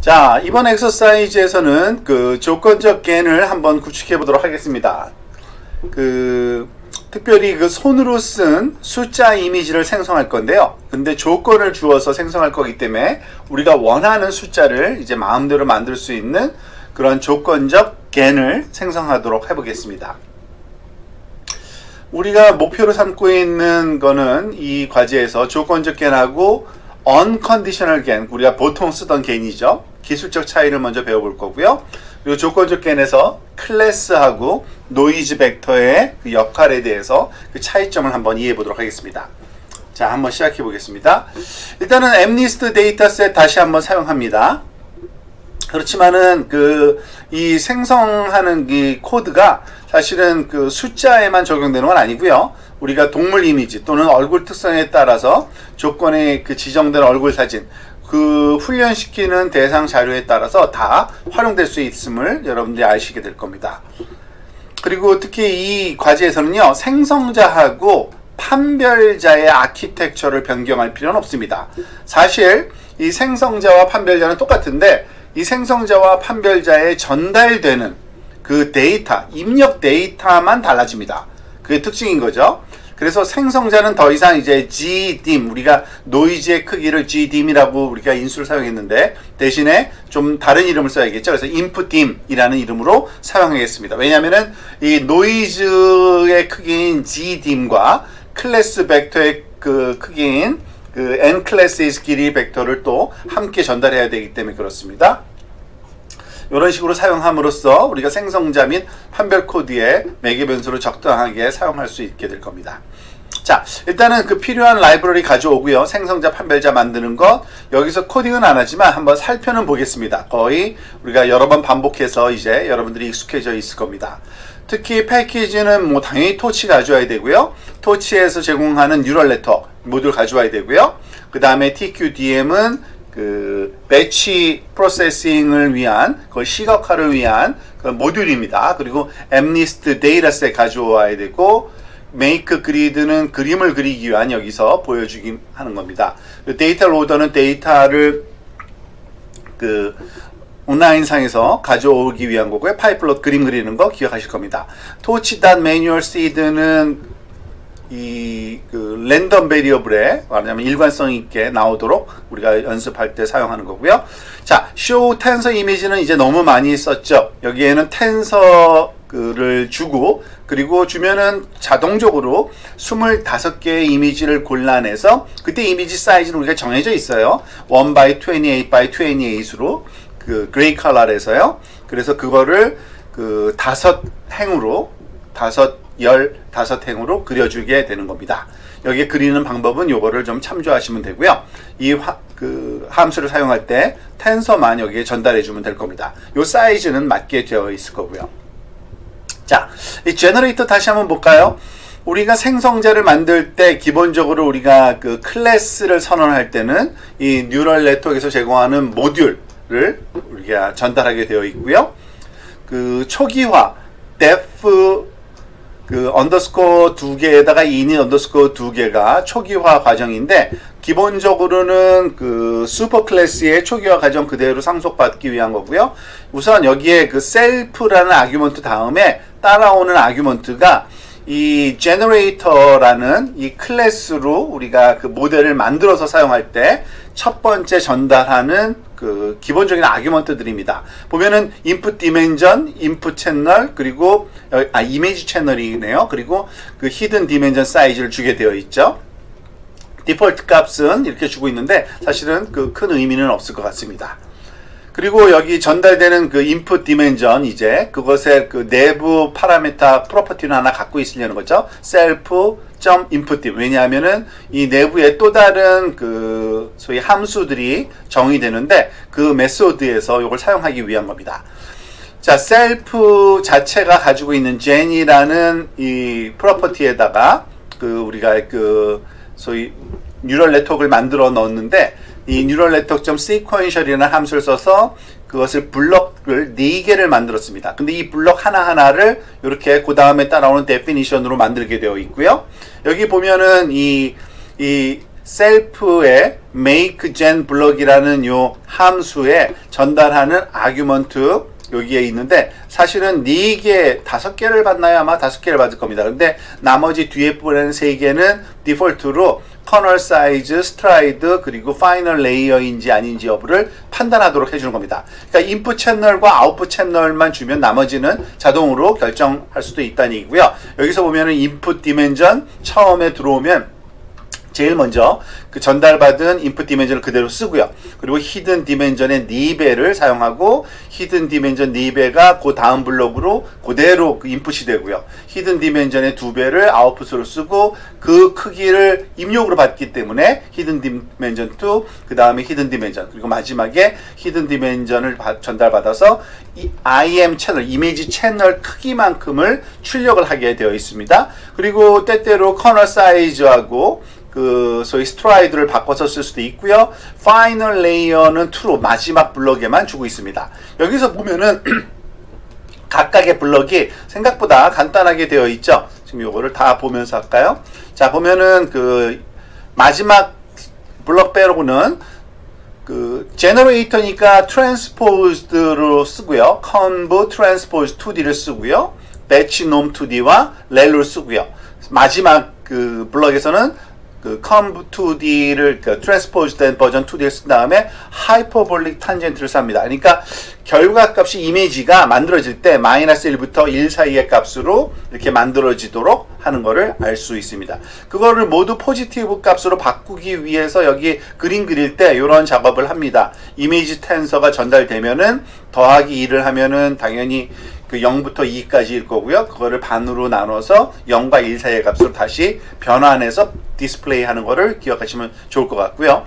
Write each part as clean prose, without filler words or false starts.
자, 이번 엑서사이즈에서는 그 조건적 겐을 한번 구축해 보도록 하겠습니다. 특별히 그 손으로 쓴 숫자 이미지를 생성할 건데요. 근데 조건을 주어서 생성할 거기 때문에 우리가 원하는 숫자를 이제 마음대로 만들 수 있는 그런 조건적 겐을 생성하도록 해보겠습니다. 우리가 목표로 삼고 있는 거는 이 과제에서 조건적 겐하고 unconditional gain, 우리가 보통 쓰던 겐이죠. 기술적 차이를 먼저 배워볼 거고요. 그리고 조건적 겐에서 클래스하고 노이즈 벡터의 그 역할에 대해서 그 차이점을 한번 이해해 보도록 하겠습니다. 자, 한번 시작해 보겠습니다. 일단은 MNIST 데이터셋 다시 한번 사용합니다. 그렇지만은 이 생성하는 이 코드가 사실은 그 숫자에만 적용되는 건 아니고요. 우리가 동물 이미지 또는 얼굴 특성에 따라서 조건에 그 지정된 얼굴 사진, 그 훈련시키는 대상 자료에 따라서 다 활용될 수 있음을 여러분들이 아시게 될 겁니다. 그리고 특히 이 과제에서는요, 생성자하고 판별자의 아키텍처를 변경할 필요는 없습니다. 사실 이 생성자와 판별자는 똑같은데 이 생성자와 판별자에 전달되는 그 데이터, 입력 데이터만 달라집니다. 그게 특징인 거죠. 그래서 생성자는 더 이상 이제 gdim, 우리가 노이즈의 크기를 gdim이라고 우리가 인수를 사용했는데 대신에 좀 다른 이름을 써야겠죠. 그래서 inputdim 이라는 이름으로 사용하겠습니다. 왜냐하면은 이 노이즈의 크기인 gdim과 클래스 벡터의 그 크기인 그 nClass's 길이 벡터를 또 함께 전달해야 되기 때문에 그렇습니다. 이런 식으로 사용함으로써 우리가 생성자 및 판별 코드의 매개 변수를 적당하게 사용할 수 있게 될 겁니다. 자, 일단은 그 필요한 라이브러리 가져오고요. 생성자, 판별자 만드는 것, 여기서 코딩은 안 하지만 한번 살펴는 보겠습니다. 거의 우리가 여러 번 반복해서 이제 여러분들이 익숙해져 있을 겁니다. 특히 패키지는 뭐 당연히 토치 가져와야 되고요. 토치에서 제공하는 뉴럴 네트워크 모듈 가져와야 되고요. 그 다음에 TQDM은 그 배치 프로세싱을 위한, 그걸 시각화를 위한 그 모듈입니다. 그리고 MNIST 데이터셋 가져와야 되고, 메이크 그리드는 그림을 그리기 위한 여기서 보여주기 하는 겁니다. 데이터 로더는 데이터를 그 온라인상에서 가져오기 위한 거고요. 파이플롯 그림 그리는 거 기억하실 겁니다. 토치.manual seed는 그 랜덤 베리어블에 말하자면 일관성 있게 나오도록 우리가 연습할 때 사용하는 거고요. 자, show 텐서 이미지는 이제 너무 많이 썼죠. 여기에는 텐서를 주고, 그리고 주면은 자동적으로 25개의 이미지를 골라내서, 그때 이미지 사이즈는 우리가 정해져 있어요. 1x28 by 28으로 그 그레이 컬러에서요. 그래서 그거를 그 5행으로 15행으로 그려주게 되는 겁니다. 여기에 그리는 방법은 요거를 좀 참조하시면 되고요. 이 함수를 사용할 때 텐서만 여기에 전달해 주면 될 겁니다. 요 사이즈는 맞게 되어 있을 거고요. 자, 이 제너레이터 다시 한번 볼까요? 우리가 생성자를 만들 때 기본적으로 우리가 그 클래스를 선언할 때는 이 뉴럴 네트워크에서 제공하는 모듈을 우리가 전달하게 되어 있고요. 그 초기화, def 그 언더스코어 2개에다가 init 언더스코어 2개가 초기화 과정인데, 기본적으로는 그 슈퍼 클래스의 초기화 과정 그대로 상속받기 위한 거고요. 우선 여기에 그 셀프라는 아규먼트 다음에 따라오는 아규먼트가 이 제너레이터라는 이 클래스로 우리가 그 모델을 만들어서 사용할 때 첫 번째 전달하는 그 기본적인 아규먼트들입니다. 보면은 인풋 디멘전, 인풋 채널, 그리고 이미지 채널이네요. 그리고 그 히든 디멘전 사이즈를 주게 되어 있죠. 디폴트 값은 이렇게 주고 있는데 사실은 그 큰 의미는 없을 것 같습니다. 그리고 여기 전달되는 그 인풋 디멘전, 이제 그것의 그 내부 파라미터 프로퍼티는 하나 갖고 있으려는 거죠. self.input. 왜냐하면은 이 내부에 또 다른 그 소위 함수들이 정의되는데 그 메소드에서 이걸 사용하기 위한 겁니다. 자, self 자체가 가지고 있는 gen이라는 이 프로퍼티에다가 그 우리가 그 소위 뉴럴 네트워크를 만들어 넣었는데, 이 뉴럴 네트워크 sequential이라는 함수를 써서 그것을 블럭을 4개를 만들었습니다. 근데 이 블럭 하나하나를 이렇게 그 다음에 따라오는 definition으로 만들게 되어 있고요. 여기 보면은 이 셀프의 make gen 블럭이라는 요 함수에 전달하는 아규먼트 여기에 있는데 사실은 4개, 5개를 받나요? 아마 5개를 받을 겁니다. 근데 나머지 뒤에 부분에는 3개는 디폴트로 커널 사이즈, 스트라이드, 그리고 파이널 레이어인지 아닌지 여부를 판단하도록 해주는 겁니다. 그러니까 인풋 채널과 아웃풋 채널만 주면 나머지는 자동으로 결정할 수도 있다는 얘기고요. 여기서 보면은 인풋 디멘전 처음에 들어오면 제일 먼저 그 전달받은 인풋 디멘전을 그대로 쓰고요. 그리고 히든 디멘전의 4배를 사용하고 히든 디멘전 4배가 그 다음 블록으로 그대로 그 인풋이 되고요. 히든 디멘전의 2배를 아웃풋으로 쓰고 그 크기를 입력으로 받기 때문에 히든 디멘전 2, 그 다음에 히든 디멘전, 그리고 마지막에 히든 디멘전을 전달받아서 이 IM 채널, 이미지 채널 크기만큼을 출력을 하게 되어 있습니다. 그리고 때때로 커널 사이즈하고 그 소위 스트라이드를 바꿔서 쓸 수도 있고요. 파이널 레이어는 2로 마지막 블럭에만 주고 있습니다. 여기서 보면은 각각의 블럭이 생각보다 간단하게 되어 있죠. 지금 요거를 다 보면서 할까요? 자, 보면은 그 마지막 블럭 빼고는 그 제너레이터니까 트랜스포즈드로 쓰고요. 컨브 트랜스포즈 2D를 쓰고요. 배치 놈 2D와 렐로를 쓰고요. 마지막 그 블럭에서는 그 컨브 2D를 그 트랜스포즈 된 버전 2D를 쓴 다음에 하이퍼볼릭 탄젠트를 씁니다. 그러니까 결과값이 이미지가 만들어질 때 마이너스 1부터 1 사이의 값으로 이렇게 만들어지도록 하는 것을 알 수 있습니다. 그거를 모두 포지티브 값으로 바꾸기 위해서 여기 그림 그릴 때 이런 작업을 합니다. 이미지 텐서가 전달되면은 더하기 2를 하면은 당연히 그 0부터 2까지일 거고요. 그거를 반으로 나눠서 0과 1 사이의 값으로 다시 변환해서 디스플레이 하는 거를 기억하시면 좋을 것 같고요.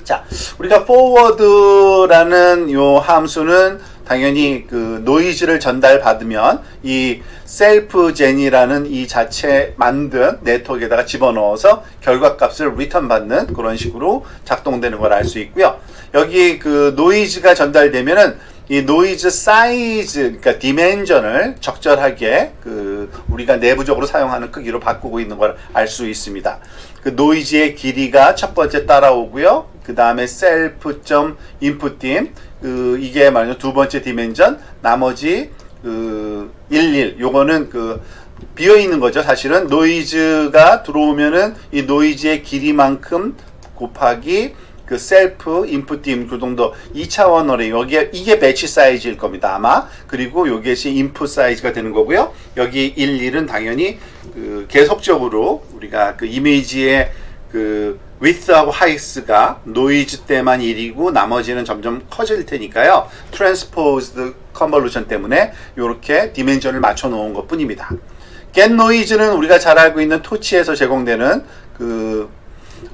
자, 우리가 forward라는 요 함수는 당연히 그 노이즈를 전달받으면 이 셀프젠이라는 이 자체 만든 네트워크에다가 집어넣어서 결과값을 리턴 받는 그런 식으로 작동되는 걸 알 수 있고요. 여기 그 노이즈가 전달되면은 이 노이즈 사이즈, 그러니까 디멘전을 적절하게 그 우리가 내부적으로 사용하는 크기로 바꾸고 있는 걸 알 수 있습니다. 그 노이즈의 길이가 첫 번째 따라오고요. 그 다음에 self.inputdim, 그 이게 말이죠. 두 번째 디멘전, 나머지 그 11, 요거는 그 비어 있는 거죠. 사실은 노이즈가 들어오면은 이 노이즈의 길이만큼 곱하기 그 셀프 인풋 딤 그 정도 2차원어레이, 여기에 이게 배치 사이즈일 겁니다 아마. 그리고 요것이 인풋 사이즈가 되는 거고요. 여기 11은 당연히 그 계속적으로 우리가 그 이미지의 그 width하고 height가 노이즈 때만 1이고 나머지는 점점 커질 테니까요. transposed convolution 때문에 이렇게 디멘전을 맞춰 놓은 것 뿐입니다. get noise는 우리가 잘 알고 있는 토치에서 제공되는 그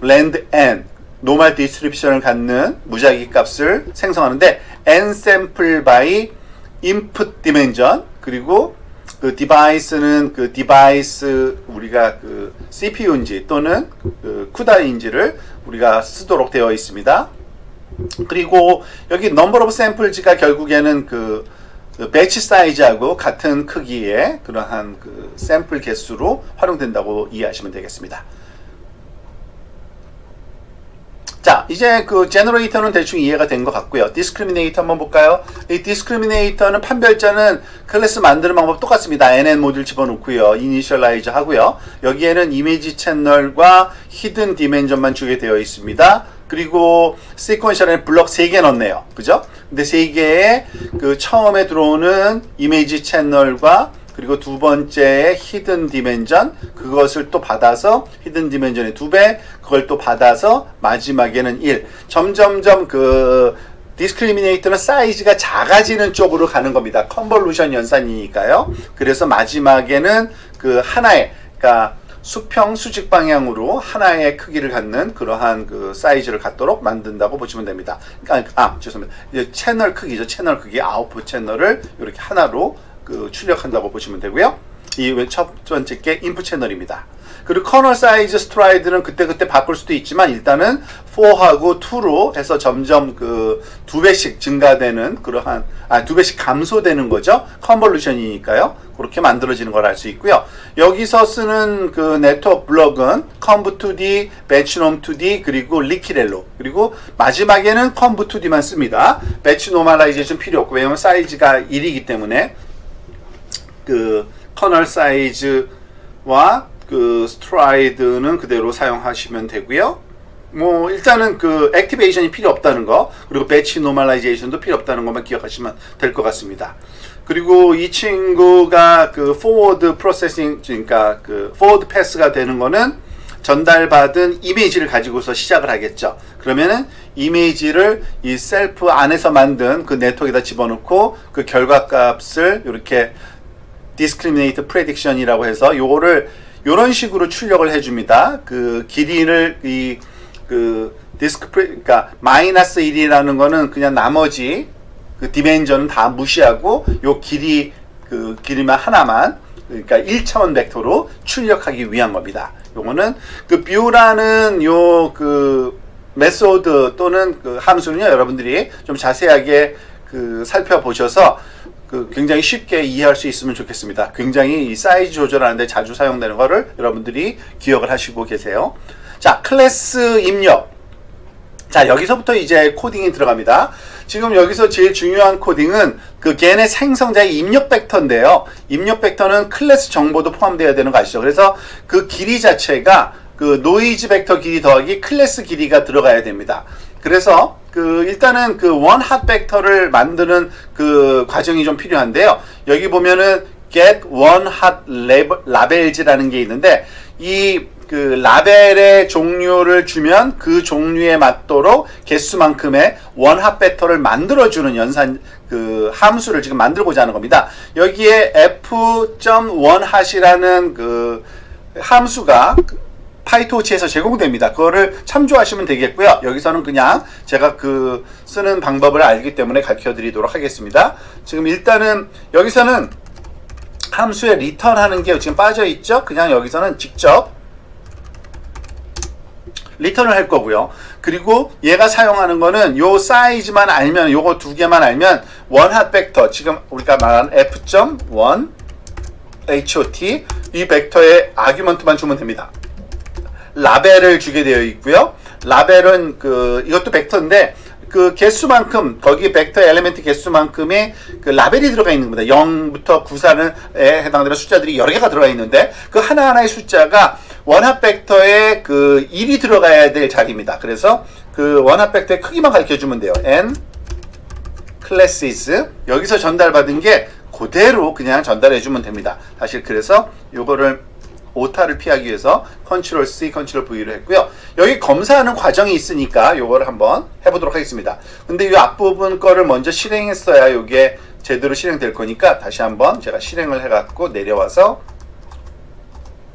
land n 노멀 디스트리뷰션을 갖는 무작위 값을 생성하는데 n sample by input dimension, 그리고 그 디바이스는 그 디바이스 우리가 그 CPU인지 또는 그 CUDA인지를 우리가 쓰도록 되어 있습니다. 그리고 여기 number of samples가 결국에는 그 배치 사이즈하고 같은 크기의 그러한 그 샘플 개수로 활용된다고 이해하시면 되겠습니다. 자, 이제 그 제너레이터는 대충 이해가 된 것 같고요. 디스크리미네이터 한번 볼까요? 이 디스크리미네이터는 판별자는 클래스 만드는 방법 똑같습니다. NN 모듈 집어넣고요. 이니셜라이즈 하고요. 여기에는 이미지 채널과 히든 디멘전만 주게 되어 있습니다. 그리고 시퀀셜에 블럭 3개 넣네요. 그죠? 근데 3개의 그 처음에 들어오는 이미지 채널과 그리고 두 번째의 히든 디멘전, 그것을 또 받아서 히든 디멘전의 2배, 그걸 또 받아서 마지막에는 1. 점점점 그 디스크리미네이터는 사이즈가 작아지는 쪽으로 가는 겁니다. 컨볼루션 연산이니까요. 그래서 마지막에는 그 하나의, 그러니까 수평 수직 방향으로 하나의 크기를 갖는 그러한 그 사이즈를 갖도록 만든다고 보시면 됩니다. 죄송합니다. 이제 채널 크기죠. 채널 크기, 아웃풋 채널을 이렇게 하나로 그 출력한다고 보시면 되고요. 이 첫 번째 게 인풋 채널입니다. 그리고 커널 사이즈 스트라이드는 그때그때 바꿀 수도 있지만 일단은 4하고 2로 해서 점점 그 2배씩 증가되는 그러한 2배씩 감소되는 거죠. 컨볼루션이니까요. 그렇게 만들어지는 걸 알 수 있고요. 여기서 쓰는 그 네트워크 블럭은 conv2d, batch-norm2d, 그리고 liquirello, 그리고 마지막에는 conv2d만 씁니다. batch normalization 필요 없고, 왜냐면 사이즈가 1이기 때문에 그 커널 사이즈와 그 스트라이드는 그대로 사용하시면 되고요. 뭐 일단은 그 액티베이션이 필요 없다는 거, 그리고 배치 노멀라이제이션도 필요 없다는 것만 기억하시면 될 것 같습니다. 그리고 이 친구가 그 포워드 프로세싱, 그러니까 그 포워드 패스가 되는 거는 전달받은 이미지를 가지고서 시작을 하겠죠. 그러면은 이미지를 이 셀프 안에서 만든 그 네트워크에다 집어넣고 그 결과값을 이렇게 discriminate prediction이라고 해서 요거를 요런 식으로 출력을 해줍니다. 그 길이를 그러니까 마이너스 1이라는 거는 그냥 나머지 그 디멘전은 다 무시하고 요 길이 그 길이만 하나만, 그러니까 1차원 벡터로 출력하기 위한 겁니다. 요거는 그 뷰라는 요 그 메소드 또는 그 함수는요, 여러분들이 좀 자세하게 그 살펴보셔서 그 굉장히 쉽게 이해할 수 있으면 좋겠습니다. 굉장히 이 사이즈 조절하는데 자주 사용되는 거를 여러분들이 기억을 하시고 계세요. 자, 클래스 입력. 자, 여기서부터 이제 코딩이 들어갑니다. 지금 여기서 제일 중요한 코딩은 그 걔네 생성자의 입력 벡터인데요. 입력 벡터는 클래스 정보도 포함되어야 되는 거 아시죠? 그래서 그 길이 자체가 그 노이즈 벡터 길이 더하기 클래스 길이가 들어가야 됩니다. 그래서 그 일단은 그 원핫 벡터를 만드는 그 과정이 좀 필요한데요. 여기 보면은 get one hot labels라는 게 있는데, 이 그 라벨의 종류를 주면 그 종류에 맞도록 개수만큼의 원핫 벡터를 만들어주는 연산 그 함수를 지금 만들고자 하는 겁니다. 여기에 f.1hat이라는 그 함수가 파이토치에서 제공됩니다. 그거를 참조하시면 되겠고요. 여기서는 그냥 제가 그 쓰는 방법을 알기 때문에 가르쳐 드리도록 하겠습니다. 지금 일단은 여기서는 함수에 리턴 하는 게 지금 빠져 있죠. 그냥 여기서는 직접 리턴을 할 거고요. 그리고 얘가 사용하는 거는 요 사이즈만 알면, 요거 두 개만 알면 원핫 벡터, 지금 우리가 말한 f.1 hot 이 벡터의 아규먼트만 주면 됩니다. 라벨을 주게 되어 있고요. 라벨은 그 이것도 벡터인데 그 개수만큼, 거기 벡터 엘리멘트 개수만큼의 그 라벨이 들어가 있는 겁니다. 0부터 94에 해당되는 숫자들이 여러 개가 들어가 있는데 그 하나하나의 숫자가 원핫 벡터에 그 1이 들어가야 될 자리입니다. 그래서 그 원핫 벡터의 크기만 가르쳐 주면 돼요. n classes, 여기서 전달받은 게 그대로 그냥 전달해 주면 됩니다. 사실 그래서 요거를 오타를 피하기 위해서 컨트롤 C, 컨트롤 V로 했고요. 여기 검사하는 과정이 있으니까 요거를 한번 해보도록 하겠습니다. 근데 이 앞부분 거를 먼저 실행했어야 요게 제대로 실행될 거니까 다시 한번 제가 실행을 해갖고 내려와서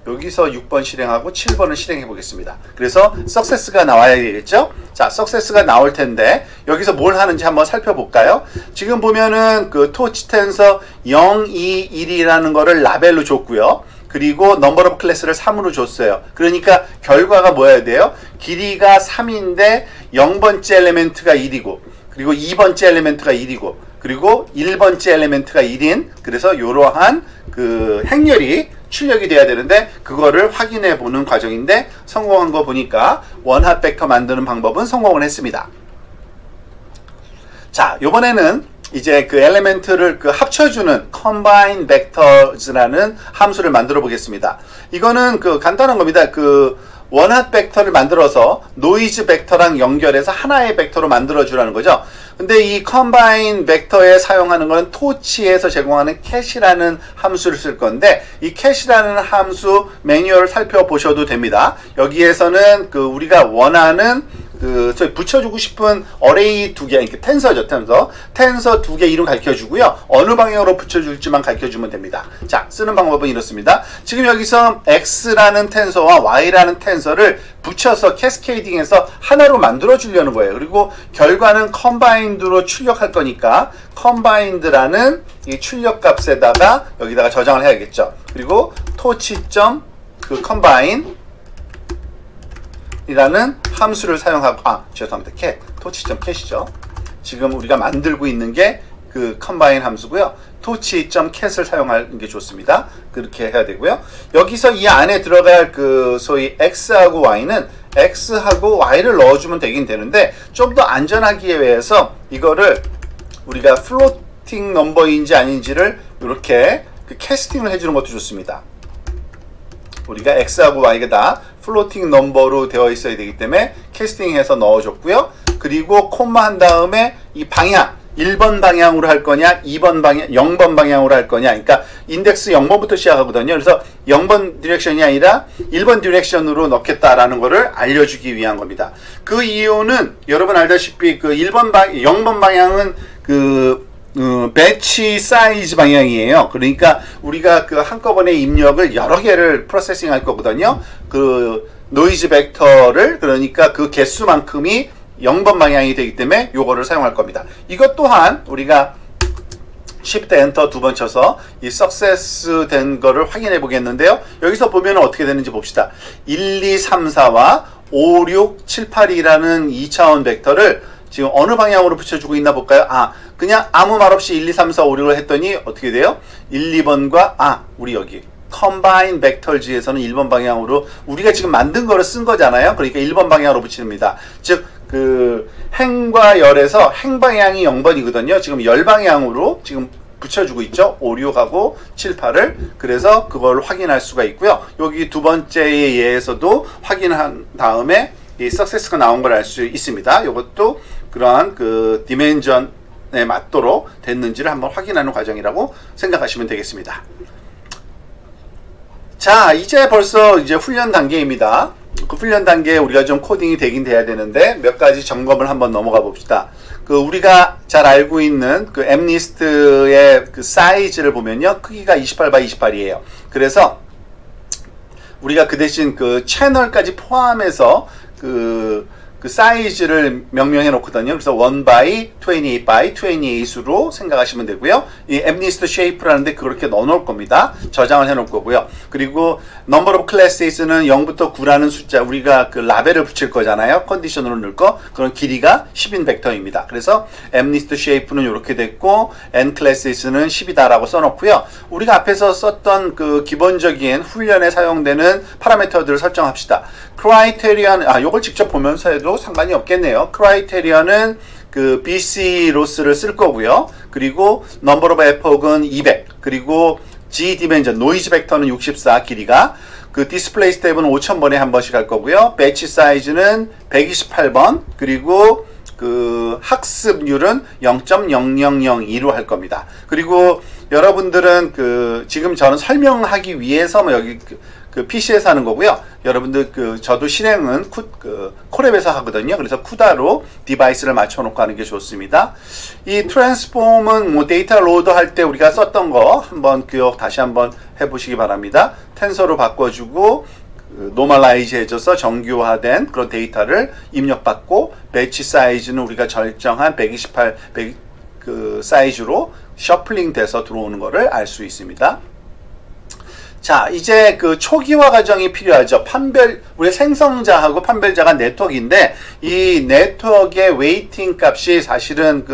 여기서 6번 실행하고 7번을 실행해 보겠습니다. 그래서 석세스가 나와야 되겠죠? 자, 석세스가 나올 텐데 여기서 뭘 하는지 한번 살펴볼까요? 지금 보면은 그 토치 텐서 0, 2, 1이라는 거를 라벨로 줬고요. 그리고 넘버 오브 클래스를 3으로 줬어요. 그러니까 결과가 뭐여야 돼요? 길이가 3인데 0번째 엘리멘트가 1이고, 그리고 2번째 엘리멘트가 1이고, 그리고 1번째 엘리멘트가 1인, 그래서 이러한 그 행렬이 출력이 돼야 되는데 그거를 확인해 보는 과정인데 성공한 거 보니까 원핫 벡터 만드는 방법은 성공을 했습니다. 자, 요번에는 이제 그 엘리멘트를 그 합쳐주는 combine vectors라는 함수를 만들어 보겠습니다. 이거는 그 간단한 겁니다. 그 원핫 벡터를 만들어서 노이즈 벡터랑 연결해서 하나의 벡터로 만들어 주라는 거죠. 근데 이 combine 벡터에 사용하는 건 토치에서 제공하는 cat이라는 함수를 쓸 건데, 이 cat이라는 함수 매뉴얼을 살펴보셔도 됩니다. 여기에서는 그 우리가 원하는 그 붙여주고 싶은 어레이 두 개, 그러니까 텐서죠, 텐서 두 개 이름 가르쳐주고요. 어느 방향으로 붙여줄지만 가르쳐주면 됩니다. 자, 쓰는 방법은 이렇습니다. 지금 여기서 x라는 텐서와 y라는 텐서를 붙여서 캐스케이딩해서 하나로 만들어 주려는 거예요. 그리고 결과는 컴바인드로 출력할 거니까 컴바인드라는 이 출력 값에다가 여기다가 저장을 해야겠죠. 그리고 토치.get 그 combine 이라는 함수를 사용하고, 죄송합니다. cat, torch.cat이죠. 지금 우리가 만들고 있는 게 그 combine 함수고요. torch.cat을 사용하는 게 좋습니다. 그렇게 해야 되고요. 여기서 이 안에 들어갈 그 소위 x하고 y는 x하고 y를 넣어주면 되긴 되는데, 좀 더 안전하기 위해서 이거를 우리가 플로팅 넘버인지 아닌지를 이렇게 그 캐스팅을 해주는 것도 좋습니다. 우리가 x하고 y가 다 플로팅 넘버로 되어 있어야 되기 때문에 캐스팅해서 넣어줬고요. 그리고 콤마 한 다음에 이 방향, 1번 방향으로 할 거냐, 2번 방향, 0번 방향으로 할 거냐. 그러니까 인덱스 0번부터 시작하거든요. 그래서 0번 디렉션이 아니라 1번 디렉션으로 넣겠다라는 거를 알려주기 위한 겁니다. 그 이유는 여러분 알다시피 그 0번 방향은 그 배치 사이즈 방향이에요. 그러니까 우리가 그 한꺼번에 입력을 여러 개를 프로세싱 할 거거든요. 그 노이즈 벡터를, 그러니까 그 개수만큼이 0번 방향이 되기 때문에 요거를 사용할 겁니다. 이것 또한 우리가 Shift Enter 두 번 쳐서 이 석세스 된 거를 확인해 보겠는데요. 여기서 보면 어떻게 되는지 봅시다. 1, 2, 3, 4와 5, 6, 7, 8이라는 2차원 벡터를 지금 어느 방향으로 붙여주고 있나 볼까요? 그냥 아무 말 없이 1, 2, 3, 4, 5, 6을 했더니 어떻게 돼요? 1, 2번과 우리 여기 Combine Vectors에서는 1번 방향으로 우리가 지금 만든 거를 쓴 거잖아요. 그러니까 1번 방향으로 붙입니다. 즉 그 행과 열에서 행 방향이 0번이거든요. 지금 열 방향으로 지금 붙여주고 있죠. 5, 6하고 7, 8을. 그래서 그걸 확인할 수가 있고요. 여기 두 번째에 예에서도 확인한 다음에 이 석세스가 나온 걸 알 수 있습니다. 이것도 그러한 그 디멘전에 맞도록 됐는지를 한번 확인하는 과정이라고 생각하시면 되겠습니다. 자, 이제 벌써 이제 훈련 단계입니다. 그 훈련 단계에 우리가 좀 코딩이 되긴 돼야 되는데 몇 가지 점검을 한번 넘어가 봅시다. 그 우리가 잘 알고 있는 그 엠니스트의 그 사이즈를 보면요, 크기가 28x28이에요. 그래서 우리가 그 대신 그 채널까지 포함해서 그 사이즈를 명명해 놓거든요. 그래서 1x28x28으로 생각하시면 되고요. 이 엠니스트 쉐이프라는데 그렇게 넣어 놓을 겁니다. 저장을 해 놓을 거고요. 그리고 number of classes는 0부터 9라는 숫자, 우리가 그 라벨을 붙일 거잖아요. 컨디션으로 넣을 거. 그런 길이가 10인 벡터입니다. 그래서 엠니스트 쉐이프는 이렇게 됐고 n classes는 10이다라고 써 놓고요. 우리가 앞에서 썼던 그 기본적인 훈련에 사용되는 파라미터들을 설정합시다. 크라이테리언, 요걸 직접 보면서 해도 상관이 없겠네요. 크라이테리언은 그 BC 로스를 쓸 거고요. 그리고 number of epoch는 200, 그리고 G 디멘전, 노이즈 벡터는 64, 길이가. 그 디스플레이 스텝은 5000번에 한 번씩 할 거고요. 배치 사이즈는 128번, 그리고 그 학습률은 0.0002로 할 겁니다. 그리고 여러분들은 그 지금 저는 설명하기 위해서 여기 그 PC에서 하는 거고요. 여러분들 저도 실행은 콜앱에서 하거든요. 그래서 쿠다로 디바이스를 맞춰놓고 하는 게 좋습니다. 이 트랜스폼은 뭐 데이터 로드 할 때 우리가 썼던 거 한번 기억 다시 한번 해보시기 바랍니다. 텐서로 바꿔주고 노멀라이즈 해줘서 정규화된 그런 데이터를 입력받고, 배치 사이즈는 우리가 결정한 128 그 사이즈로 셔플링 돼서 들어오는 거를 알 수 있습니다. 자, 이제 그 초기화 과정이 필요하죠. 우리 생성자하고 판별자가 네트워크인데, 이 네트워크의 웨이팅 값이 사실은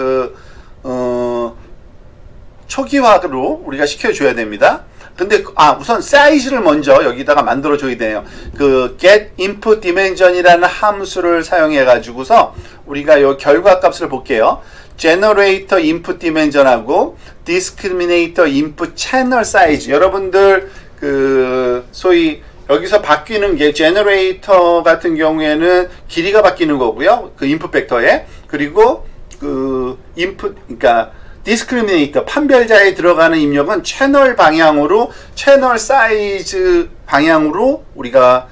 초기화로 우리가 시켜줘야 됩니다. 근데 우선 사이즈를 먼저 여기다가 만들어 줘야 돼요. 그 get input dimension이라는 함수를 사용해 가지고서 우리가 요 결과 값을 볼게요. generator input dimension하고 discriminator input channel size. 여러분들 소위 여기서 바뀌는 게 generator 같은 경우에는 길이가 바뀌는 거고요. 그 input 벡터에. 그리고 input, 그러니까 디스크리미네이터, 판별자에 들어가는 입력은 채널 방향으로, 채널 사이즈 방향으로 우리가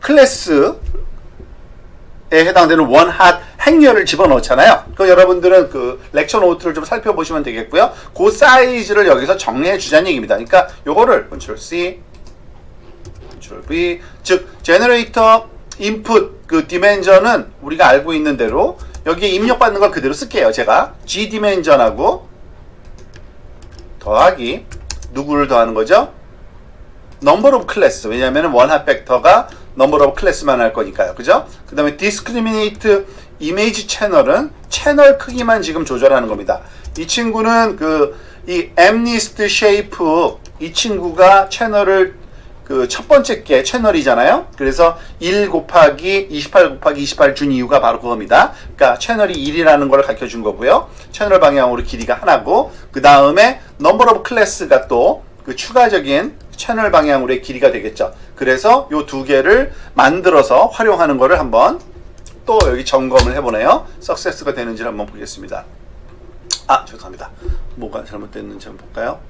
클래스에 해당되는 원핫 행렬을 집어넣잖아요. 여러분들은 렉처 노트를 좀 살펴보시면 되겠고요. 그 사이즈를 여기서 정리해 주자는 얘기입니다. 그러니까 요거를 Ctrl C, Ctrl V, 즉 제너레이터 인풋 디멘전은 우리가 알고 있는 대로 여기에 입력받는 걸 그대로 쓸게요. 제가 G 디멘전하고 더하기 누구를 더하는 거죠? number of class, 왜냐하면 원합 벡터가 number of class만 할 거니까요. 그죠? 그 다음에 discriminate image channel은 채널 크기만 지금 조절하는 겁니다. 이 친구는 이 mnist shape, 이 친구가 채널을 첫 번째 게 채널이잖아요. 그래서 1 곱하기 28 곱하기 28 준 이유가 바로 그겁니다. 그러니까 채널이 1이라는 걸 가르쳐 준 거고요. 채널 방향으로 길이가 하나고, 그 다음에 number of class가 또 추가적인 채널 방향으로의 길이가 되겠죠. 그래서 요 두 개를 만들어서 활용하는 거를 한번 또 여기 점검을 해보네요. 석세스가 되는지를 한번 보겠습니다. 아, 죄송합니다. 뭐가 잘못됐는지 한번 볼까요?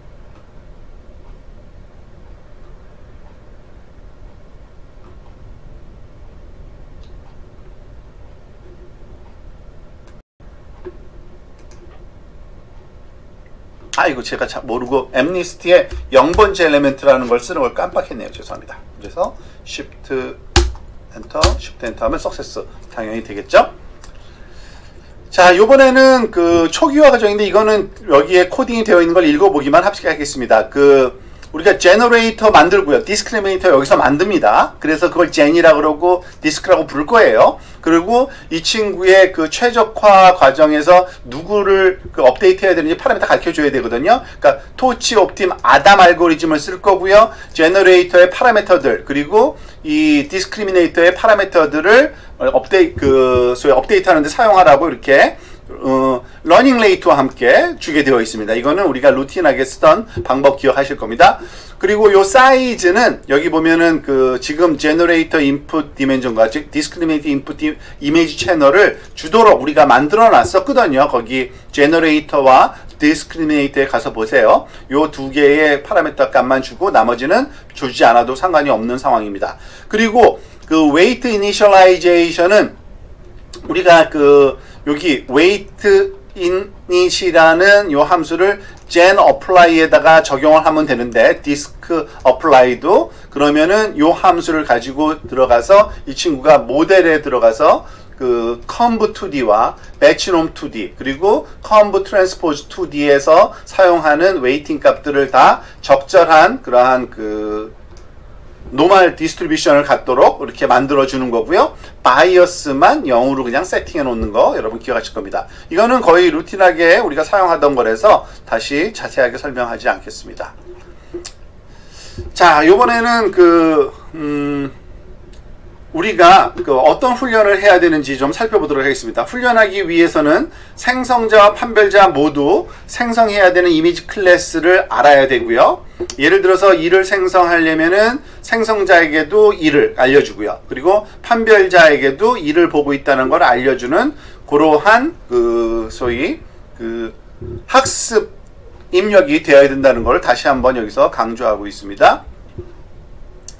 아, 이거 제가 모르고 mnist의 0번째 엘리멘트라는 걸 쓰는 걸 깜빡했네요. 죄송합니다. 그래서 Shift Enter 하면 석세스 당연히 되겠죠? 자, 요번에는 초기화 과정인데, 이거는 여기에 코딩이 되어 있는 걸 읽어보기만 하겠습니다. 우리가 제너레이터 만들고요. 디스크리미네이터 여기서 만듭니다. 그래서 그걸 gen이라고 그러고 디스크라고 부를 거예요. 그리고 이 친구의 최적화 과정에서 누구를 업데이트 해야 되는지 파라미터 가르쳐 줘야 되거든요. 그러니까 토치, 옵팀, 아담 알고리즘을 쓸 거고요. 제너레이터의 파라미터들, 그리고 이 디스크리미네이터의 파라미터들을 소위 업데이트 하는데 사용하라고 이렇게 러닝 레이트와 함께 주게 되어 있습니다. 이거는 우리가 루틴하게 쓰던 방법 기억하실 겁니다. 그리고 요 사이즈는 여기 보면은 지금 제너레이터 인풋 디멘전과 즉 디스크리미네이트 인풋 이미지 채널을 주도록 우리가 만들어 놨었거든요. 거기 제너레이터와 디스크리미네이터에 가서 보세요. 요 두 개의 파라미터 값만 주고 나머지는 주지 않아도 상관이 없는 상황입니다. 그리고 웨이트 이니셜라이제이션은 우리가 여기 wait init이라는 요 함수를 gen apply에다가 적용을 하면 되는데, disk apply도 그러면은 요 함수를 가지고 들어가서 이 친구가 모델에 들어가서 conv2d와 batchrom 2d 그리고 conv transpose 2d에서 사용하는 웨이팅 값들을 다 적절한 그러한 노멀 디스트리뷰션을 갖도록 이렇게 만들어 주는 거고요. 바이어스만 0으로 그냥 세팅해 놓는 거 여러분 기억하실 겁니다. 이거는 거의 루틴하게 우리가 사용하던 거라서 다시 자세하게 설명하지 않겠습니다. 자, 요번에는 우리가 어떤 훈련을 해야 되는지 좀 살펴보도록 하겠습니다. 훈련하기 위해서는 생성자와 판별자 모두 생성해야 되는 이미지 클래스를 알아야 되고요. 예를 들어서 2를 생성하려면은 생성자에게도 2를 알려주고요. 그리고 판별자에게도 2를 보고 있다는 걸 알려주는 그러한 소위 학습 입력이 되어야 된다는 걸 다시 한번 여기서 강조하고 있습니다.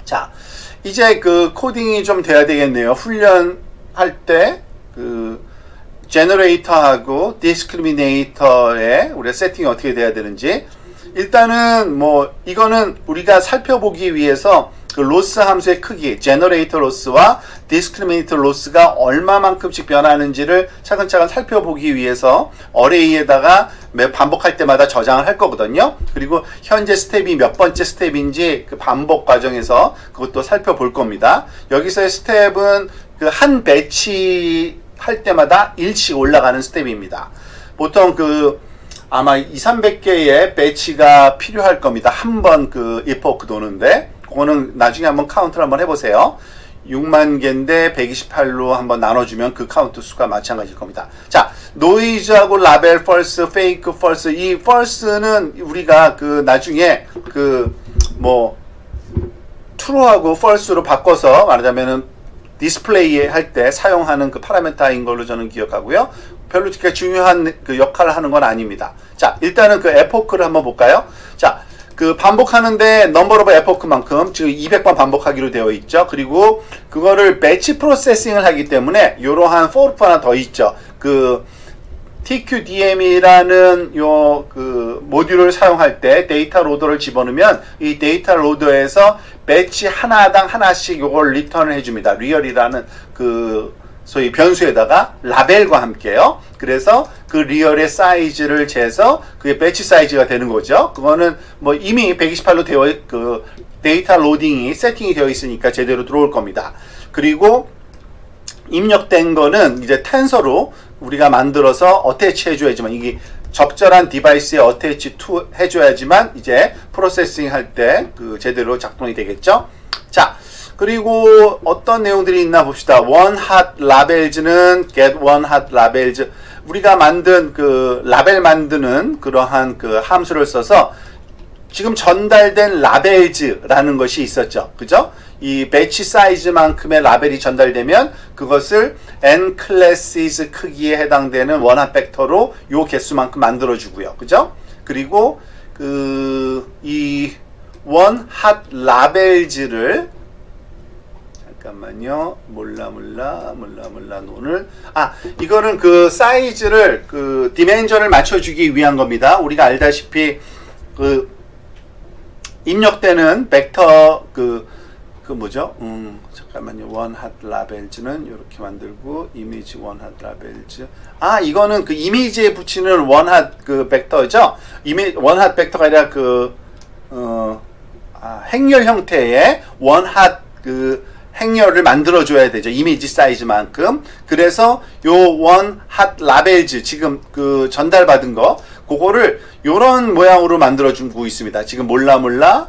자, 이제 코딩이 좀 돼야 되겠네요. 훈련할 때 제너레이터하고 디스크리미네이터의 우리가 세팅이 어떻게 돼야 되는지, 일단은 이거는 우리가 살펴보기 위해서 로스 함수의 크기, 제너레이터 로스와 디스크리미네이터 로스가 얼마만큼씩 변하는지를 차근차근 살펴보기 위해서 어레이에다가 반복할 때마다 저장을 할 거거든요. 그리고 현재 스텝이 몇 번째 스텝인지 반복 과정에서 그것도 살펴볼 겁니다. 여기서의 스텝은 한 배치 할 때마다 1씩 올라가는 스텝입니다. 보통 아마 200~300개의 배치가 필요할 겁니다. 한 번 epoch 도는데, 그거는 나중에 한번 카운트를 한번 해보세요. 6만 개인데 128로 한번 나눠주면 그 카운트 수가 마찬가지일 겁니다. 자, 노이즈하고 라벨 펄스, 페이크 펄스, 이 펄스는 우리가 나중에 true하고 false로 바꿔서 말하자면은 디스플레이 할 때 사용하는 파라미터인 걸로 저는 기억하고요. 별로 그렇게 중요한 역할을 하는 건 아닙니다. 자, 일단은 epoch를 한번 볼까요? 자, 반복하는데 number of epoch만큼 지금 200번 반복하기로 되어 있죠. 그리고 그거를 배치 프로세싱을 하기 때문에 이러한 for loop 하나 더 있죠. TQDM이라는 모듈을 사용할 때 데이터 로더를 집어넣으면 이 데이터 로더에서 배치 하나당 하나씩 요걸 리턴을 해줍니다. 리얼이라는 소위 변수에다가 라벨과 함께요. 그래서 리얼의 사이즈를 재서 그게 배치 사이즈가 되는 거죠. 그거는 이미 128로 되어 데이터 로딩이 세팅이 되어 있으니까 제대로 들어올 겁니다. 그리고 입력된 거는 이제 텐서로 우리가 만들어서 어태치 해줘야지만, 이게 적절한 디바이스에 어태치 해줘야지만 이제 프로세싱 할 때 그 제대로 작동이 되겠죠. 자, 그리고 어떤 내용들이 있나 봅시다. one hot labels는 get one hot labels, 우리가 만든 그 라벨 만드는 그러한 그 함수를 써서 지금 전달된 라벨즈라는 것이 있었죠. 그죠? 이 배치 사이즈만큼의 라벨이 전달되면 그것을 n classes 크기에 해당되는 원핫 벡터로 요 개수만큼 만들어 주고요. 그죠? 그리고 이 one hot labels를 잠깐만요. 몰라 논을 이거는 그 사이즈를 그 디멘전을 맞춰주기 위한 겁니다. 우리가 알다시피 그 입력되는 벡터 뭐죠? 잠깐만요. one hot labels는 이렇게 만들고 이미지 one hot labels. 이거는 그 이미지에 붙이는 one hot 그 벡터죠. one hot 벡터가 아니라 행렬 형태의 one hot 그 행렬을 만들어줘야 되죠. 이미지 사이즈만큼. 그래서 요 one hot labels 지금 그 전달받은 거, 그거를 요런 모양으로 만들어주고 있습니다. 지금 몰라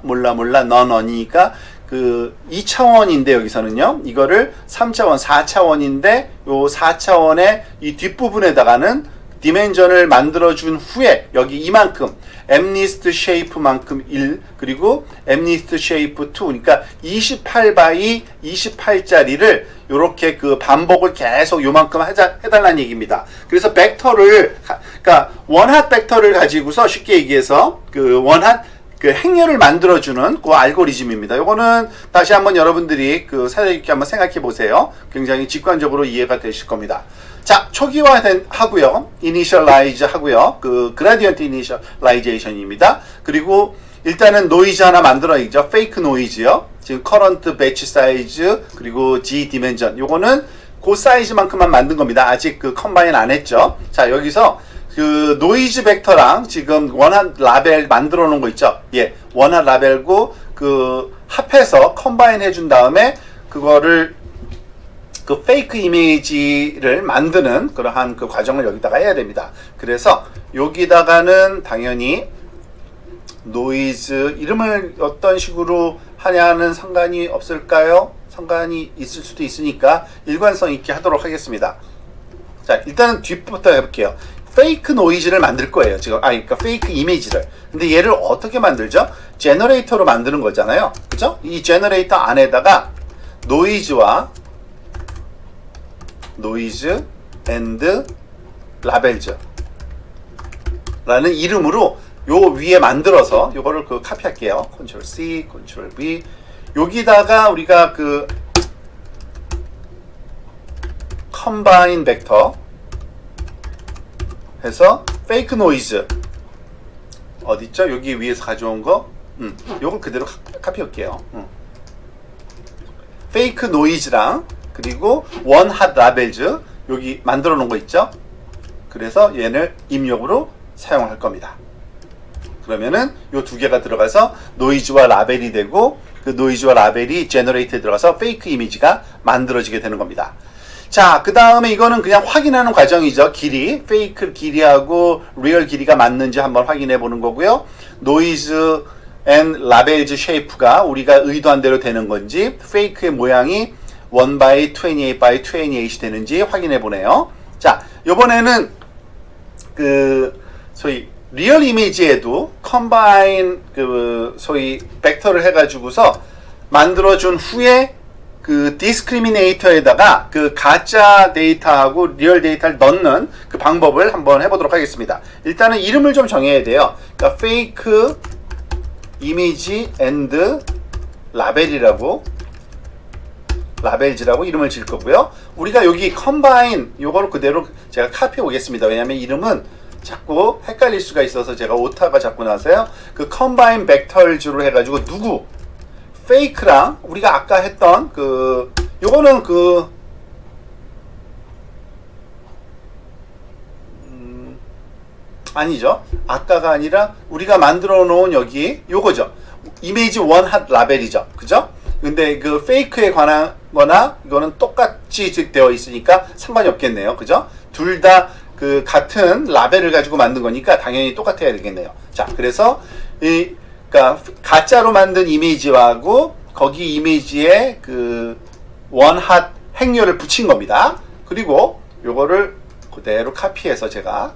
넌이니까 그 2차원인데 여기서는요. 이거를 3차원, 4차원인데 요 4차원의 이 뒷부분에다가는 디멘전을 만들어준 후에 여기 이만큼 mlist shape만큼 1, 그리고 mlist shape 2, 그러니까 28by 28짜리를 요렇게 그 반복을 계속 요만큼 해달라는 얘기입니다. 그래서 벡터를, 그러니까 원핫 벡터를 가지고서 쉽게 얘기해서 그 원핫 그 행렬을 만들어주는 그 알고리즘입니다. 요거는 다시 한번 여러분들이 그 사려있게 한번 생각해 보세요. 굉장히 직관적으로 이해가 되실 겁니다. 자, 초기화 하고요. 이니셜라이즈 하고요. 그 그라디언트 이니셜라이제이션입니다. 그리고 일단은 노이즈 하나 만들어야죠. 페이크 노이즈요. 지금 커런트 배치 사이즈 그리고 G 디멘전. 요거는 그 사이즈만큼만 만든 겁니다. 아직 그 컴바인 안 했죠. 자, 여기서 그 노이즈 벡터랑 지금 원한 라벨 만들어 놓은 거 있죠. 예. 원한 라벨고 그 합해서 컴바인 해준 다음에 그거를 그 페이크 이미지를 만드는 그러한 그 과정을 여기다가 해야 됩니다. 그래서 여기다가는 당연히 노이즈 이름을 어떤 식으로 하냐는 상관이 없을까요? 상관이 있을 수도 있으니까 일관성 있게 하도록 하겠습니다. 자, 일단은 뒷부터 해볼게요. 페이크 노이즈를 만들 거예요. 지금 그러니까 페이크 이미지를. 근데 얘를 어떻게 만들죠? 제너레이터로 만드는 거잖아요. 그죠? 이 제너레이터 안에다가 노이즈 앤드 라벨즈 라는 이름으로 요 위에 만들어서 요거를 그 카피할게요. 컨트롤 C, 컨트롤 V. 여기다가 우리가 그 컴바인 벡터 해서 페이크 노이즈 어딨죠? 여기 위에서 가져온 거 요걸 그대로 카피할게요. 페이크 노이즈랑 그리고 원 핫 라벨즈 여기 만들어 놓은 거 있죠? 그래서 얘를 입력으로 사용할 겁니다. 그러면은 요 두 개가 들어가서 노이즈와 라벨이 되고 그 노이즈와 라벨이 제너레이트에 들어가서 페이크 이미지가 만들어지게 되는 겁니다. 자, 그 다음에 이거는 그냥 확인하는 과정이죠. 길이, 페이크 길이하고 리얼 길이가 맞는지 한번 확인해 보는 거고요. 노이즈 앤 라벨즈 쉐이프가 우리가 의도한 대로 되는 건지, 페이크의 모양이 1 by 28 by 28이 되는지 확인해 보네요. 자, 요번에는 그 소위 리얼 이미지에도 컴바인 그 소위 벡터를 해가지고서 만들어준 후에 그 디스크리미네이터에다가 그 가짜 데이터하고 리얼 데이터를 넣는 그 방법을 한번 해보도록 하겠습니다. 일단은 이름을 좀 정해야 돼요. 그러니까 페이크 이미지 앤드 라벨즈라고 이름을 지을 거고요. 우리가 여기 컴바인 요거를 그대로 제가 카피해 오겠습니다. 왜냐하면 이름은 자꾸 헷갈릴 수가 있어서 제가 오타가 자꾸 나서요. 그 컴바인 벡터즈로 해가지고 누구 페이크랑 우리가 아까 했던 그 요거는 그 아니죠. 아까가 아니라 우리가 만들어 놓은 여기 요거죠. 이미지 원 핫 라벨이죠. 그죠? 근데 그 페이크에 관한 거나 이거는 똑같이 되어 있으니까 상관이 없겠네요. 그죠? 둘 다 그 같은 라벨을 가지고 만든 거니까 당연히 똑같아야 되겠네요. 자, 그래서 그러니까 가짜로 만든 이미지하고 거기 이미지에 그 원핫 행렬을 붙인 겁니다. 그리고 요거를 그대로 카피해서 제가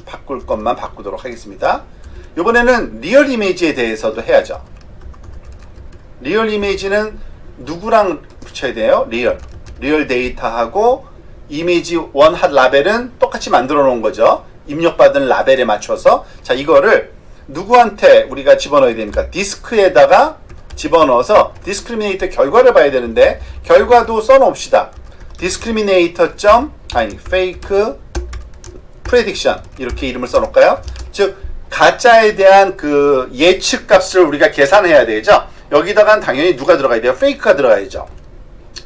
바꿀 것만 바꾸도록 하겠습니다. 이번에는 리얼 이미지에 대해서도 해야죠. 리얼 이미지는 누구랑 붙여야 돼요? 리얼 데이터하고 이미지 원핫 라벨은 똑같이 만들어 놓은 거죠. 입력받은 라벨에 맞춰서. 자, 이거를 누구한테 우리가 집어넣어야 됩니까? 디스크에다가 집어넣어서 디스크리미네이터 결과를 봐야 되는데 결과도 써놓읍시다. 디스크리미네이터 페이크 프레딕션 이렇게 이름을 써놓을까요? 즉 가짜에 대한 그 예측 값을 우리가 계산해야 되죠. 여기다가 당연히 누가 들어가야 돼요? 페이크가 들어가야죠.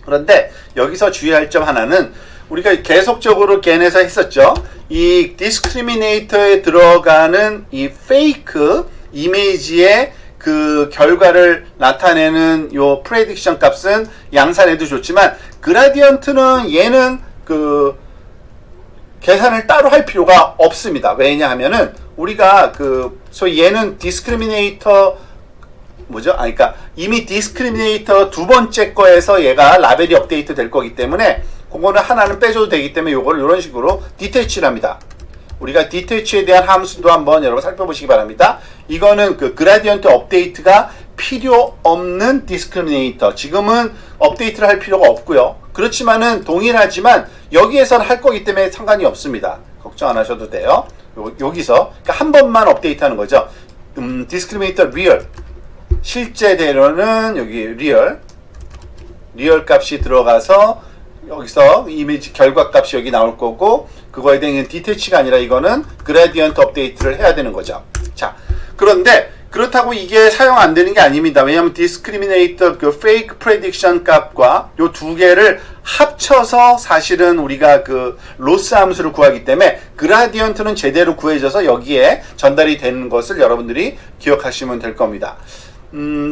그런데 여기서 주의할 점 하나는 우리가 계속적으로 겐에서 했었죠. 이 디스크리미네이터에 들어가는 이 페이크 이미지의 그 결과를 나타내는 요 프레딕션 값은 양산해도 좋지만 그라디언트는 얘는 그 계산을 따로 할 필요가 없습니다. 왜냐하면은 우리가 그 소위 얘는 디스크리미네이터 뭐죠? 그러니까 이미 디스크리미네이터 두 번째 거에서 얘가 라벨이 업데이트 될 거기 때문에 그거는 하나는 빼줘도 되기 때문에 요걸 이런 식으로 디태치를 합니다. 우리가 디태치에 대한 함수도 한번 여러분 살펴보시기 바랍니다. 이거는 그 그라디언트 업데이트가 필요 없는 디스크리미네이터. 지금은 업데이트를 할 필요가 없고요. 그렇지만은 동일하지만 여기에서는 할 거기 때문에 상관이 없습니다. 걱정 안 하셔도 돼요. 여기서 그러니까 한 번만 업데이트 하는 거죠. 디스크리미네이터 리얼. 실제대로는 여기 리얼 값이 들어가서 여기서 이미지 결과 값이 여기 나올 거고 그거에 대한 디태치가 아니라 이거는 그라디언트 업데이트를 해야 되는 거죠. 자, 그런데 그렇다고 이게 사용 안 되는 게 아닙니다. 왜냐하면 디스크리미네이터 그 페이크 프레딕션 값과 요 두 개를 합쳐서 사실은 우리가 그 로스 함수를 구하기 때문에 그라디언트는 제대로 구해져서 여기에 전달이 되는 것을 여러분들이 기억하시면 될 겁니다.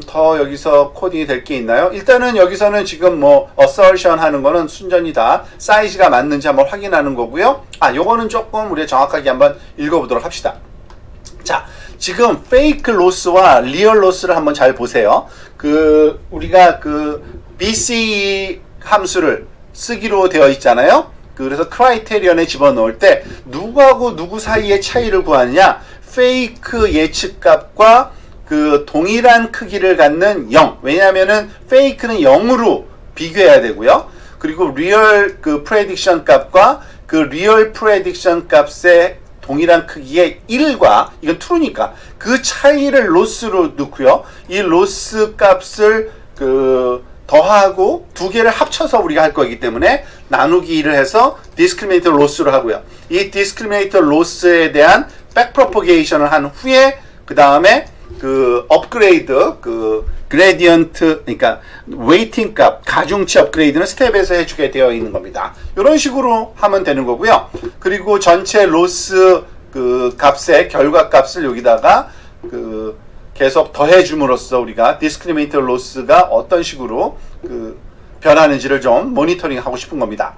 더 여기서 코딩이 될 게 있나요? 일단은 여기서는 지금 뭐 assertion 하는 거는 순전히 다 사이즈가 맞는지 한번 확인하는 거고요. 요거는 조금 우리가 정확하게 한번 읽어보도록 합시다. 자, 지금 fake loss와 real loss를 한번 잘 보세요. 그 우리가 그 BCE 함수를 쓰기로 되어 있잖아요. 그래서 크라이테리언에 집어넣을 때 누구하고 누구 사이의 차이를 구하느냐? fake 예측값과 그 동일한 크기를 갖는 0. 왜냐하면은 fake는 0으로 비교해야 되고요. 그리고 real 그 prediction 값과 그 real prediction 값의 동일한 크기의 1과 이건 true니까 그 차이를 loss로 넣고요. 이 loss 값을 그 더하고 두 개를 합쳐서 우리가 할 거기 때문에 나누기 1을 해서 discriminator loss로 하고요. 이 discriminator loss에 대한 backpropagation을 한 후에 그 다음에 그 업그레이드 그 그레디언트 그러니까 웨이팅 값 가중치 업그레이드는 스텝에서 해주게 되어 있는 겁니다. 이런 식으로 하면 되는 거고요. 그리고 전체 로스 그 값의 결과 값을 여기다가 그 계속 더해 줌으로써 우리가 디스크리미네이터 로스가 어떤 식으로 그 변하는지를 좀 모니터링 하고 싶은 겁니다.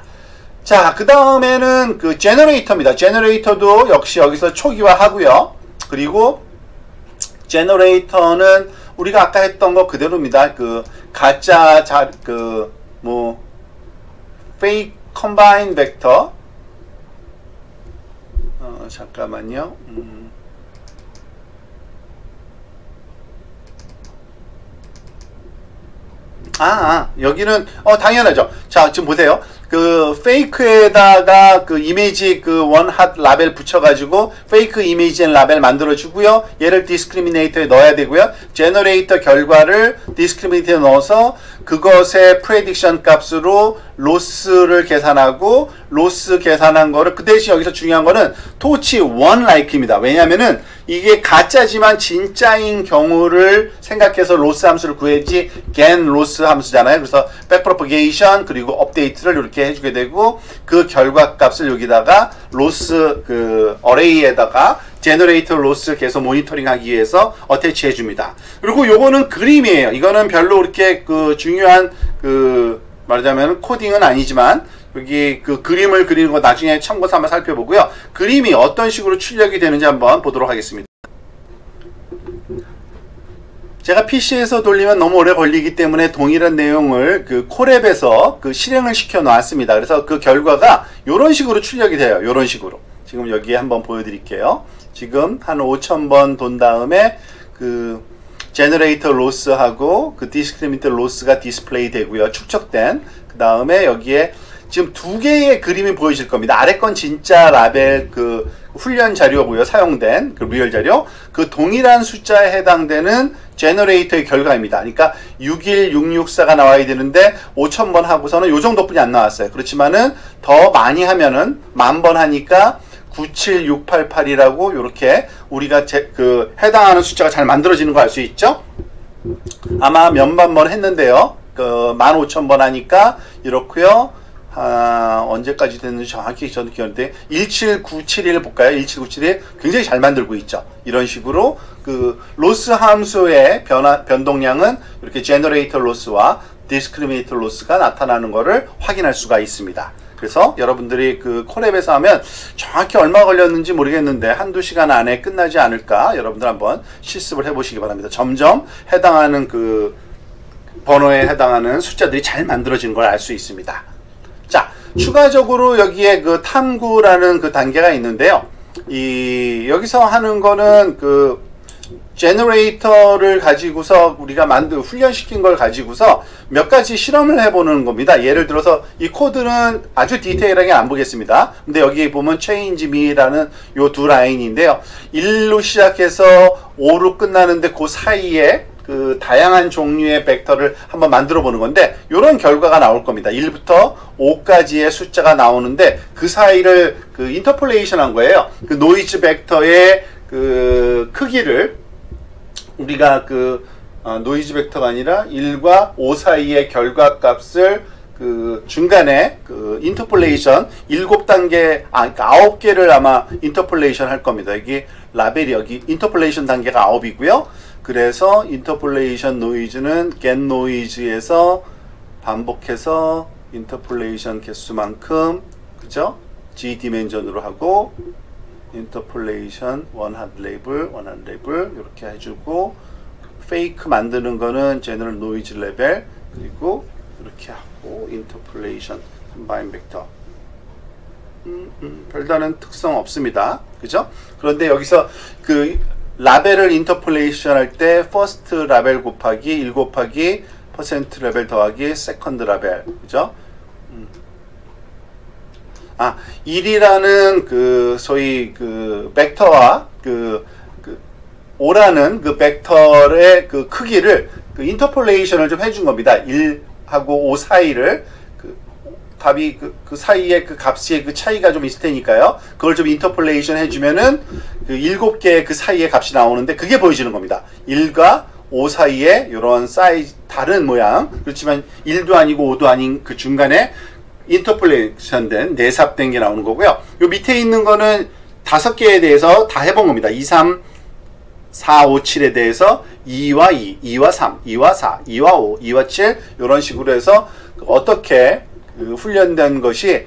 자, 그 다음에는 그 제너레이터입니다. 제너레이터도 역시 여기서 초기화 하고요. 그리고 제너레이터는 우리가 아까 했던 거 그대로입니다. 그 가짜 그 뭐 fake combine vector 잠깐만요. 여기는 당연하죠. 자, 지금 보세요. 그 페이크에다가 그 이미지 그 원핫 라벨 붙여가지고 페이크 이미지 앤 라벨 만들어주고요. 얘를 디스크리미네이터에 넣어야 되고요. 제너레이터 결과를 디스크리미네이터에 넣어서 그것의 프레딕션 값으로 로스를 계산하고 로스 계산한 거를 그 대신 여기서 중요한 거는 토치 원 라이크입니다. 왜냐면은 이게 가짜지만 진짜인 경우를 생각해서 로스 함수를 구해야지 gen 로스 함수잖아요. 그래서 backpropagation 그리고 업데이트를 이렇게 해주게 되고 그 결과 값을 여기다가 로스 그 어레이에다가 제너레이터 로스 계속 모니터링 하기 위해서 어태치 해줍니다. 그리고 요거는 그림이에요. 이거는 별로 그렇게 그 중요한 그 말하자면 코딩은 아니지만 여기 그 그림을 그리는 거 나중에 참고서 한번 살펴보고요. 그림이 어떤 식으로 출력이 되는지 한번 보도록 하겠습니다. 제가 PC에서 돌리면 너무 오래 걸리기 때문에 동일한 내용을 그 콜앱에서 그 실행을 시켜 놨습니다. 그래서 그 결과가 이런 식으로 출력이 돼요. 이런 식으로. 지금 여기에 한번 보여드릴게요. 지금 한 5,000번 돈 다음에 그 제너레이터 로스하고 그 디스크리미터 로스가 디스플레이 되고요. 축적된 그 다음에 여기에 지금 두 개의 그림이 보이실 겁니다. 아래 건 진짜 라벨 그 훈련 자료고요. 사용된 그 리얼 자료. 그 동일한 숫자에 해당되는 제너레이터의 결과입니다. 그러니까 61664가 나와야 되는데 5000번 하고서는 요 정도뿐이 안 나왔어요. 그렇지만은 더 많이 하면은 10,000번 하니까 97688이라고 이렇게 우리가 그 해당하는 숫자가 잘 만들어지는 거 알 수 있죠? 아마 몇만 번 했는데요. 그 15,000번 하니까 이렇고요. 언제까지 됐는지 정확히 저는 기억하는데 17971 볼까요? 17971 굉장히 잘 만들고 있죠. 이런 식으로 그 로스 함수의 변동량은 이렇게 제너레이터 로스와 디스크리미네이터 로스가 나타나는 것을 확인할 수가 있습니다. 그래서 여러분들이 그 콜앱에서 하면 정확히 얼마 걸렸는지 모르겠는데 한두 시간 안에 끝나지 않을까 여러분들 한번 실습을 해보시기 바랍니다. 점점 해당하는 그 번호에 해당하는 숫자들이 잘 만들어지는 걸 알 수 있습니다. 자, 추가적으로 여기에 그 탐구라는 그 단계가 있는데요. 여기서 하는 거는 그 제너레이터를 가지고서 우리가 훈련시킨 걸 가지고서 몇 가지 실험을 해보는 겁니다. 예를 들어서 이 코드는 아주 디테일하게 안 보겠습니다. 근데 여기 보면 change me라는 요 두 라인인데요. 1로 시작해서 5로 끝나는데 그 사이에 그 다양한 종류의 벡터를 한번 만들어 보는 건데 이런 결과가 나올 겁니다. 1부터 5까지의 숫자가 나오는데 그 사이를 그 인터폴레이션 한 거예요. 그 노이즈 벡터의 그 크기를 우리가 그 노이즈 벡터가 아니라 1과 5 사이의 결과값을 그 중간에 그 인터폴레이션 7단계 그러니까 9개를 아마 인터폴레이션 할 겁니다. 여기 라벨이 여기 인터폴레이션 단계가 9이고요. 그래서 인터폴레이션 노이즈는 get 노이즈에서 반복해서 인터폴레이션 개수만큼 그죠? G 디멘전으로 하고 인터폴레이션 원하드 레이블 이렇게 해주고 페이크 만드는 거는 제너럴 노이즈 레벨 그리고 이렇게 하고 인터폴레이션 컴바인 벡터 별다른 특성 없습니다. 그죠? 그런데 여기서 그 라벨을 인터폴레이션 할 때 퍼스트 라벨 곱하기 1 곱하기 퍼센트 라벨 더하기 세컨드 라벨 그죠? 1이라는 그 소위 그 벡터와 그 5라는 그 벡터의 그 크기를 그 인터폴레이션을 좀 해준 겁니다. 1하고 5 사이를 그 답이 그 사이에 그 값의 그 차이가 좀 있을 테니까요. 그걸 좀 인터폴레이션 해주면은 그 7개의 그 사이의 값이 나오는데 그게 보여지는 겁니다. 1과 5 사이에 이런 사이즈 다른 모양 그렇지만 1도 아니고 5도 아닌 그 중간에 인터폴레이션 된 내삽된 게 나오는 거고요. 요 밑에 있는 거는 5개에 대해서 다 해본 겁니다. 2, 3, 4, 5, 7에 대해서 2와 2, 2와 3, 2와 4, 2와 5, 2와 7 이런 식으로 해서 어떻게 그 훈련된 것이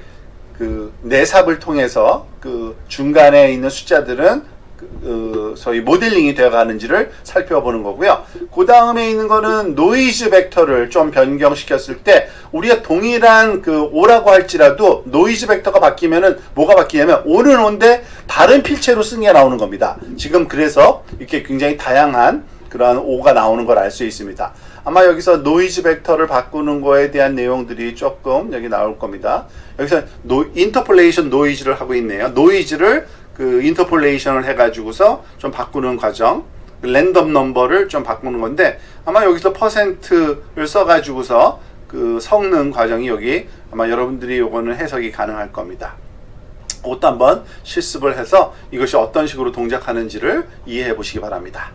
그 내삽을 통해서 그 중간에 있는 숫자들은 소위 모델링이 되어 가는지를 살펴보는 거고요. 그 다음에 있는 거는 노이즈 벡터를 좀 변경시켰을 때 우리가 동일한 그 5라고 할지라도 노이즈 벡터가 바뀌면은 뭐가 바뀌냐면 5는 5인데 다른 필체로 쓰는 게 나오는 겁니다. 지금 그래서 이렇게 굉장히 다양한 그러한 5가 나오는 걸 알 수 있습니다. 아마 여기서 노이즈 벡터를 바꾸는 거에 대한 내용들이 조금 여기 나올 겁니다. 여기서 인터폴레이션 노이즈를 하고 있네요. 노이즈를 그 인터폴레이션을 해가지고서 좀 바꾸는 과정, 랜덤 넘버를 좀 바꾸는 건데 아마 여기서 퍼센트를 써가지고서 그 섞는 과정이 여기 아마 여러분들이 요거는 해석이 가능할 겁니다. 그것도 한번 실습을 해서 이것이 어떤 식으로 동작하는지를 이해해 보시기 바랍니다.